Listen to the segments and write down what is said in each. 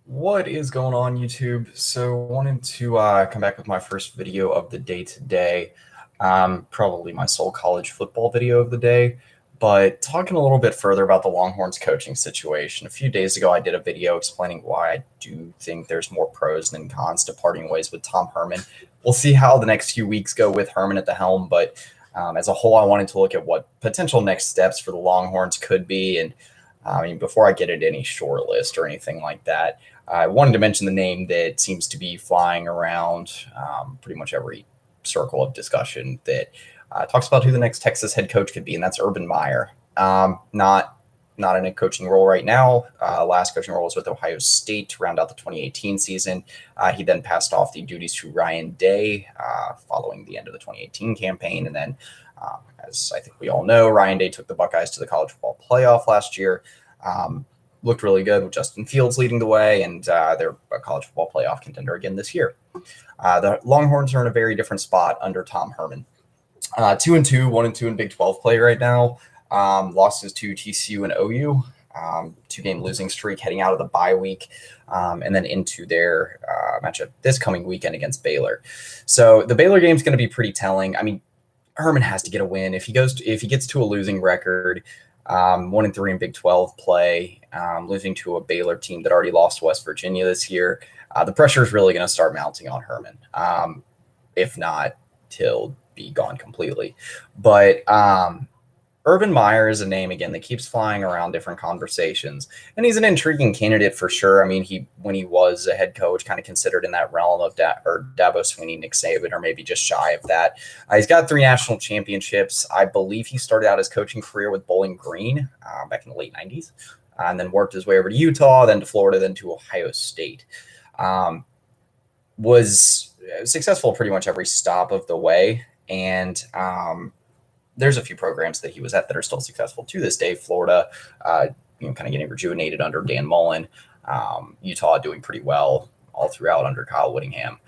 What is going on, YouTube? So wanted to come back with my first video of the day today. Probably my sole college football video of the day, but talking a little bit further about the Longhorns coaching situation. A few days ago, I did a video explaining why I do think there's more pros than cons to parting ways with Tom Herman. We'll see how the next few weeks go with Herman at the helm, but as a whole, I wanted to look at what potential next steps for the Longhorns could be. And before I get into any short list or anything like that, I wanted to mention the name that seems to be flying around pretty much every circle of discussion that talks about who the next Texas head coach could be, and that's Urban Meyer. Not in a coaching role right now. Last coaching role was with Ohio State to round out the 2018 season. He then passed off the duties to Ryan Day following the end of the 2018 campaign. And then, as I think we all know, Ryan Day took the Buckeyes to the college football playoff last year. Looked really good with Justin Fields leading the way, and they're a college football playoff contender again this year. The Longhorns are in a very different spot under Tom Herman. 2-2, 1-2 in Big 12 play right now. Losses to TCU and OU, 2-game losing streak heading out of the bye week, and then into their matchup this coming weekend against Baylor. So the Baylor game is going to be pretty telling. I mean, Herman has to get a win. If he gets to a losing record, 1-3 in Big 12 play, losing to a Baylor team that already lost West Virginia this year, the pressure is really going to start mounting on Herman. If not, he'll be gone completely. But Urban Meyer is a name, again, that keeps flying around different conversations, and he's an intriguing candidate for sure. I mean, when he was a head coach, kind of considered in that realm of Dabo Swinney, Nick Saban, or maybe just shy of that. He's got 3 national championships. I believe he started out his coaching career with Bowling Green back in the late 90s, and then worked his way over to Utah, then to Florida, then to Ohio State. Was successful pretty much every stop of the way, and there's a few programs that he was at that are still successful to this day. Florida, kind of getting rejuvenated under Dan Mullen. Utah doing pretty well all throughout under Kyle Whittingham.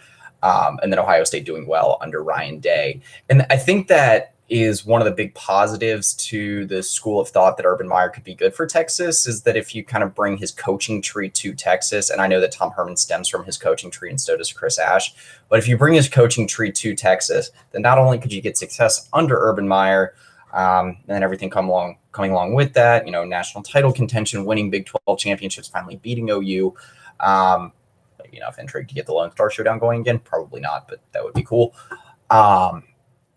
And then Ohio State doing well under Ryan Day. And I think that is one of the big positives to the school of thought that Urban Meyer could be good for Texas, is that if you kind of bring his coaching tree to Texas, and I know that Tom Herman stems from his coaching tree and so does Chris Ash, but if you bring his coaching tree to Texas, then not only could you get success under Urban Meyer, and then everything coming along with that, national title contention, winning Big 12 championships, finally beating OU. If intrigued to get the Lone Star Showdown going again, probably not, but that would be cool.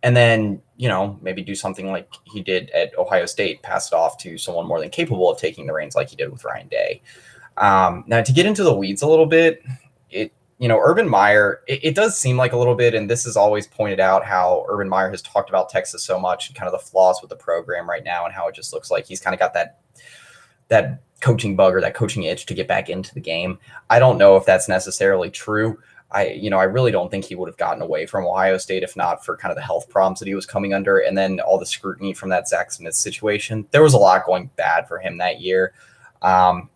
And then, maybe do something like he did at Ohio State, pass it off to someone more than capable of taking the reins like he did with Ryan Day. Now, to get into the weeds a little bit, Urban Meyer, it does seem like a little bit, and this is always pointed out how Urban Meyer has talked about Texas so much and kind of the flaws with the program right now and how it just looks like he's kind of got that coaching bug or that coaching itch to get back into the game. I don't know if that's necessarily true. I really don't think he would have gotten away from Ohio State if not for kind of the health problems that he was coming under, and then all the scrutiny from that Zach Smith situation. There was a lot going bad for him that year, and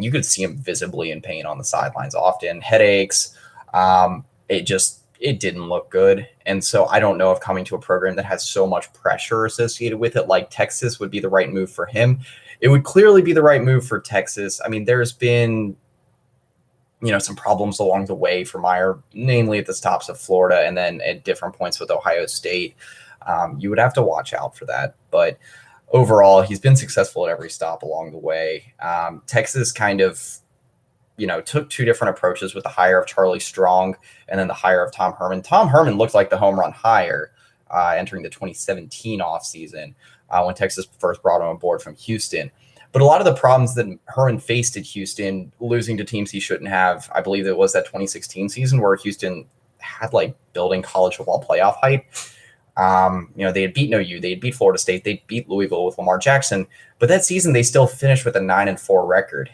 you could see him visibly in pain on the sidelines often, headaches. It didn't look good, and so I don't know if coming to a program that has so much pressure associated with it, like Texas, would be the right move for him. It would clearly be the right move for Texas. I mean, there's been some problems along the way for Meyer, namely at the stops of Florida and then at different points with Ohio State. You would have to watch out for that. But overall, he's been successful at every stop along the way. Texas kind of, took 2 different approaches with the hire of Charlie Strong and then the hire of Tom Herman. Tom Herman looked like the home run hire entering the 2017 offseason when Texas first brought him aboard from Houston. But a lot of the problems that Herman faced at Houston, losing to teams he shouldn't have, I believe it was that 2016 season where Houston had building college football playoff hype. They had beaten OU, they had beat Florida State, they beat Louisville with Lamar Jackson, but that season they still finished with a 9-4 record.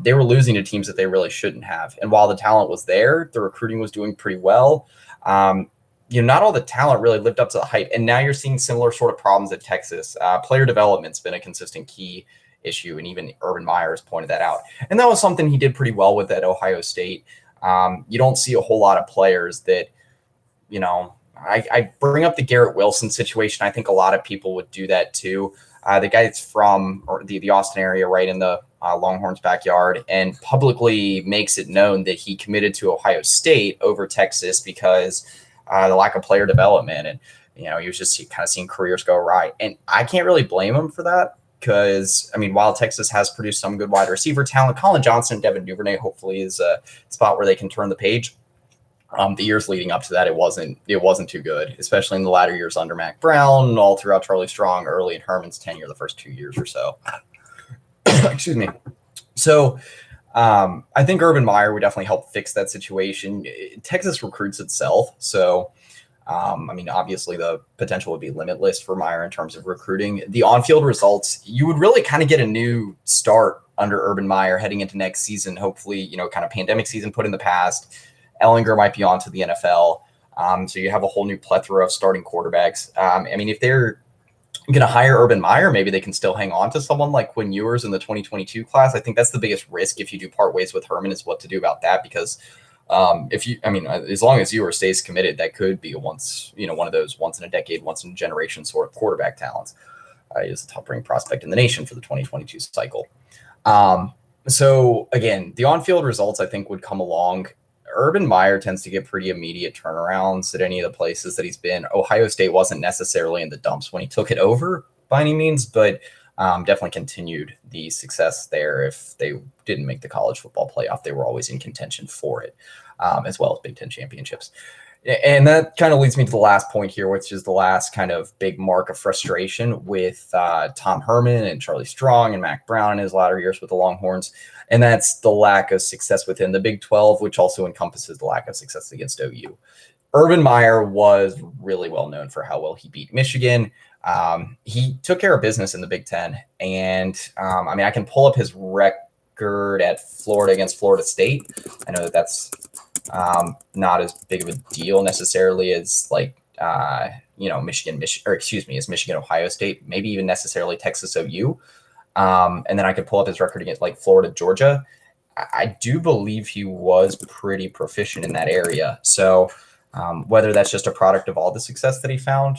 They were losing to teams that they really shouldn't have. And while the talent was there, the recruiting was doing pretty well. Not all the talent really lived up to the hype. And now you're seeing similar sort of problems at Texas. Player development's been a consistent key issue, and even Urban Meyer has pointed that out. And that was something he did pretty well with at Ohio State. You don't see a whole lot of players that, I bring up the Garrett Wilson situation. I think a lot of people would do that too. The guy that's from the Austin area, right in the Longhorns' backyard, and publicly makes it known that he committed to Ohio State over Texas because the lack of player development. And, he was just kind of seeing careers go awry. And I can't really blame him for that because, while Texas has produced some good wide receiver talent, Colin Johnson, Devin Duvernay hopefully is a spot where they can turn the page. The years leading up to that, it wasn't too good, especially in the latter years under Mac Brown, all throughout Charlie Strong, early in Herman's tenure, the first 2 years or so. Excuse me. So I think Urban Meyer would definitely help fix that situation. Texas recruits itself. So, obviously the potential would be limitless for Meyer in terms of recruiting. The on-field results, you would really kind of get a new start under Urban Meyer heading into next season. Hopefully, kind of pandemic season put in the past. Ellinger might be on to the NFL. So you have a whole new plethora of starting quarterbacks. If they're going to hire Urban Meyer, maybe they can still hang on to someone like Quinn Ewers in the 2022 class. I think that's the biggest risk if you do part ways with Herman, is what to do about that. Because as long as Ewers stays committed, that could be one of those once in a decade, once in a generation sort of quarterback talents. He is a top-ranked prospect in the nation for the 2022 cycle. So again, the on-field results I think would come along. Urban Meyer tends to get pretty immediate turnarounds at any of the places that he's been. Ohio State wasn't necessarily in the dumps when he took it over by any means, but definitely continued the success there. If they didn't make the college football playoff, they were always in contention for it, as well as Big Ten championships. And that kind of leads me to the last point here, which is the last kind of big mark of frustration with Tom Herman and Charlie Strong and Mac Brown in his latter years with the Longhorns. And that's the lack of success within the Big 12, which also encompasses the lack of success against OU. Urban Meyer was really well known for how well he beat Michigan. He took care of business in the Big Ten. And I can pull up his record at Florida against Florida State. I know that's not as big of a deal necessarily as Michigan, as Michigan, Ohio State, maybe even necessarily Texas OU. And then I could pull up his record against Florida, Georgia. I do believe he was pretty proficient in that area. So whether that's just a product of all the success that he found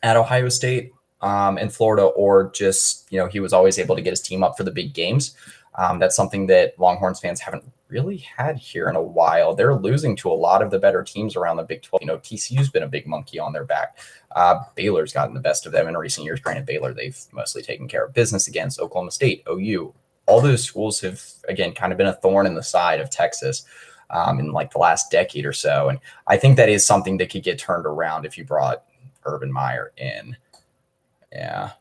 at Ohio State and Florida, or just, he was always able to get his team up for the big games. That's something that Longhorns fans haven't really had here in a while. They're losing to a lot of the better teams around the Big 12. TCU's been a big monkey on their back. Baylor's gotten the best of them in recent years. Granted, Baylor, they've mostly taken care of business against. Oklahoma State, OU. All those schools have, again, kind of been a thorn in the side of Texas in the last decade or so. And I think that is something that could get turned around if you brought Urban Meyer in. Yeah.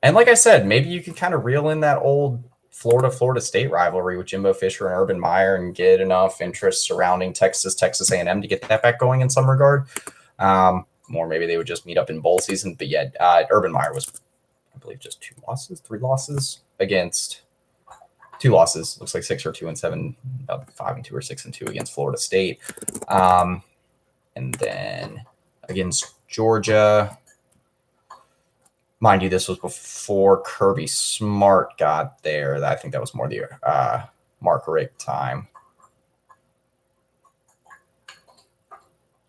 And like I said, maybe you could kind of reel in that old Florida State rivalry with Jimbo Fisher and Urban Meyer and get enough interest surrounding Texas A&M to get that back going in some regard. Or maybe they would just meet up in bowl season. But yeah, Urban Meyer was, I believe, just 3 losses against 2 losses. Looks like 6 or 2-7, about 5-2 or 6-2 against Florida State. And then against Georgia. Mind you, this was before Kirby Smart got there. I think that was more the Mark Richt time.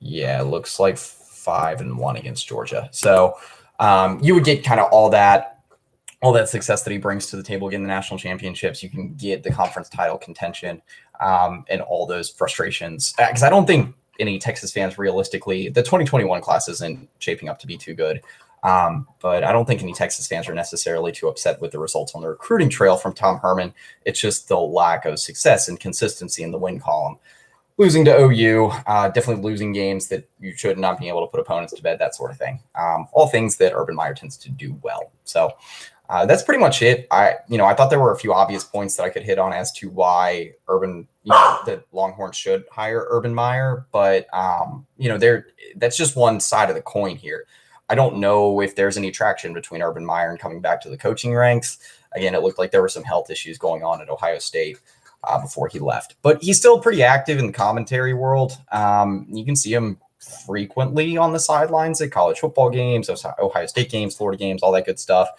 Yeah, it looks like 5-1 against Georgia. So you would get kind of all that success that he brings to the table, getting the national championships. You can get the conference title contention and all those frustrations. Because I don't think any Texas fans realistically, the 2021 class isn't shaping up to be too good. But I don't think any Texas fans are necessarily too upset with the results on the recruiting trail from Tom Herman. It's just the lack of success and consistency in the win column. Losing to OU, definitely losing games that you should not be able to put opponents to bed, that sort of thing. All things that Urban Meyer tends to do well. So that's pretty much it. I thought there were a few obvious points that I could hit on as to why that Longhorns should hire Urban Meyer, but that's just one side of the coin here. I don't know if there's any traction between Urban Meyer and coming back to the coaching ranks. Again, it looked like there were some health issues going on at Ohio State before he left. But he's still pretty active in the commentary world. You can see him frequently on the sidelines at college football games, Ohio State games, Florida games, all that good stuff.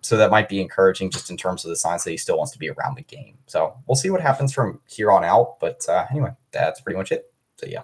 So that might be encouraging just in terms of the signs that he still wants to be around the game. So we'll see what happens from here on out. But anyway, that's pretty much it. So yeah.